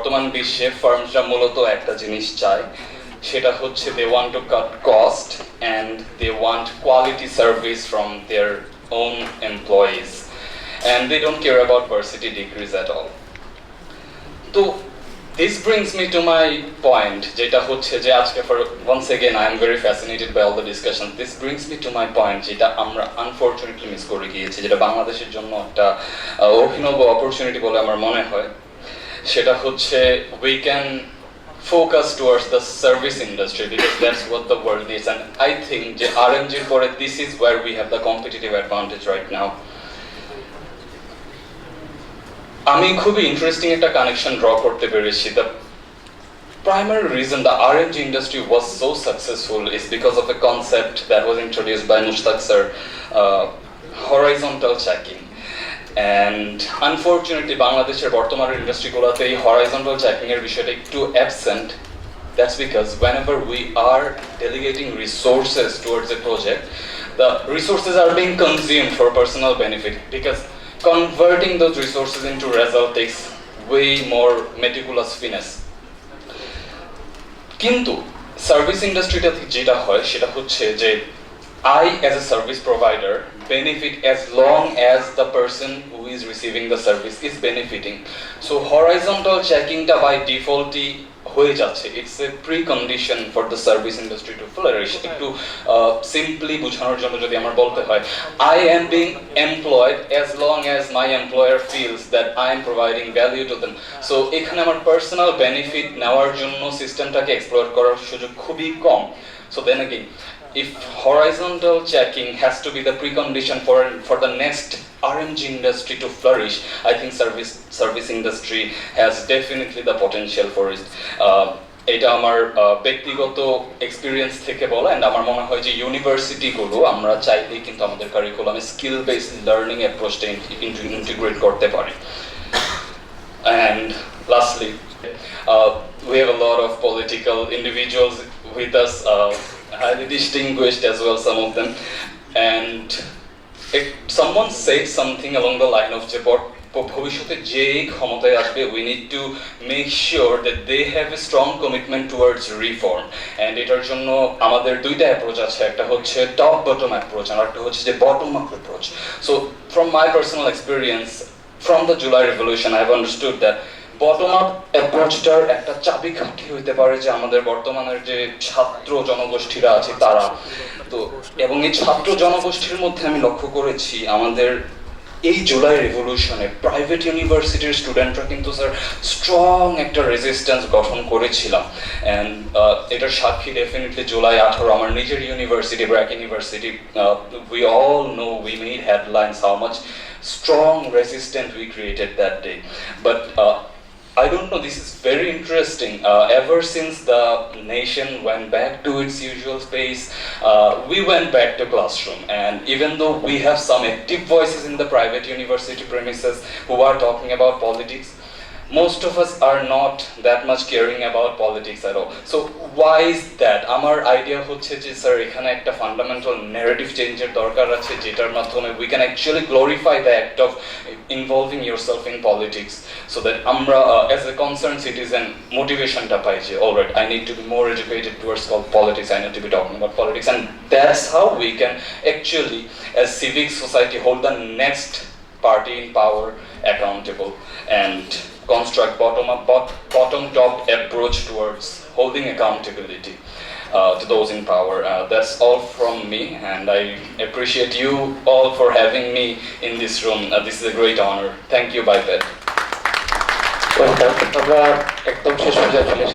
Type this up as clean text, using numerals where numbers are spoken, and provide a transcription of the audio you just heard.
বর্তমান বিশ্বে ফার্মসরা মূলত একটা জিনিস চায়, সেটা হচ্ছে they want to cut cost and they want quality service from their own employees and they don't care about varsity degrees at all. So this brings me to my point, যেটা হচ্ছে যে আজকে for once again I am very fascinated by all the discussions. This brings me to my point, যেটা আমরা unfortunately miss করে গিয়েছি, যেটা বাংলাদেশের জন্য একটা অভিনব অপরচুনিটি বলে আমার মনে হয়। সেটা হচ্ছে we can focus towards the service industry because that's what the world needs, and I think যে RMG এর পরে this is where we have the competitive advantage right now. আমি খুবই ইন্টারেস্টিং একটা কানেকশন ড্র করতে পেরেছি। The primary reason the RMG industry was so successful is because of a concept that was introduced by Mushtaq sir, horizontal checking. And unfortunately বাংলাদেশের বর্তমান ইন্ডাস্ট্রিগুলোতে এই horizontal checking এর বিষয়টা একটু absent. That's because whenever we are delegating resources towards a project, the resources are being consumed for personal benefit because converting those resources into result takes way more meticulous finesse. কিন্তু service ইন্ডাস্ট্রিটাতে যেটা হয় সেটা হচ্ছে যে I as a service provider benefit as long as the person who is receiving the service is benefiting. So horizontal checking ta by default হয়ে যাচ্ছে, it's a precondition for the service industry to flourish. একটু simply বোঝানোর জন্য যদি আমার বলতে হয়, I am being employed as long as my employer feels that I am providing value to them. So এখানে আমার personal benefit নেওয়ার জন্য সিস্টেমটাকে এক্সপ্লয়েট করার সুযোগ খুবই কম. So then again, if horizontal checking has to be the precondition for the next RMG industry to flourish, I think service industry has definitely the potential for it. এটা আমার ব্যক্তিগত experience থেকে বলা, এন্ড আমার মনে হয় যে ইউনিভার্সিটিগুলো আমরা চাইলেই কিন্তু আমাদের কারিকুলামে স্কিল বেসড লার্নিং অ্যাপ্রোচটা ইন্টিগ্রেট করতে পারি। And lastly, we have a lot of political individuals with us, highly distinguished as well, some of them, and if someone said something along the line of যে ভবিষ্যতে যে ক্ষমতায় আসবে we need to make sure that they have a strong commitment towards reform, and এটার জন্য আমাদের দুইটা approach আছে, একটা হচ্ছে টপ বটম অ্যাপ্রোচ আর একটা হচ্ছে যে bottom up approach. So from my personal experience from the July revolution I have understood that bottom up অ্যাপ্রোচটার একটা চাবিকাঠি হইতে পারে যে আমাদের বর্তমানের যে ছাত্র জনগোষ্ঠীরা আছে তারা তো, এবং এই ছাত্র জনগোষ্ঠীর মধ্যে আমি লক্ষ্য করেছি আমাদের এই জুলাই রেভলিউশনে প্রাইভেট ইউনিভার্সিটির স্টুডেন্টরা কিন্তু স্যার স্ট্রং একটা রেজিস্ট্যান্স গঠন করেছিলাম, অ্যান্ড এটার সাক্ষী ডেফিনেটলি জুলাই 18 আমার নিজের university BRAC university. We all know we made headlines how much strong resistance we created that day, but I don't know, this is very interesting. Ever since the nation went back to its usual space, we went back to classroom, and even though we have some active voices in the private university premises who are talking about politics, most of us are not that much caring about politics at all. So why is that? Amar idea হচ্ছে যে sir এখানে একটা fundamental narrative চেঞ্জের দরকার আছে, যেটার মাধ্যমে we can actually glorify the act of involving yourself in politics, so that আমরা as a concerned citizen motivationটা পাই যে alright, I need to be more educated towards politics, I need to be talking about politics, and that's how we can actually as civic society hold the next party in power accountable and construct bottom-top approach towards holding accountability to those in power. That's all from me, and I appreciate you all for having me in this room. This is a great honor. Thank you, BIPED. Welcome.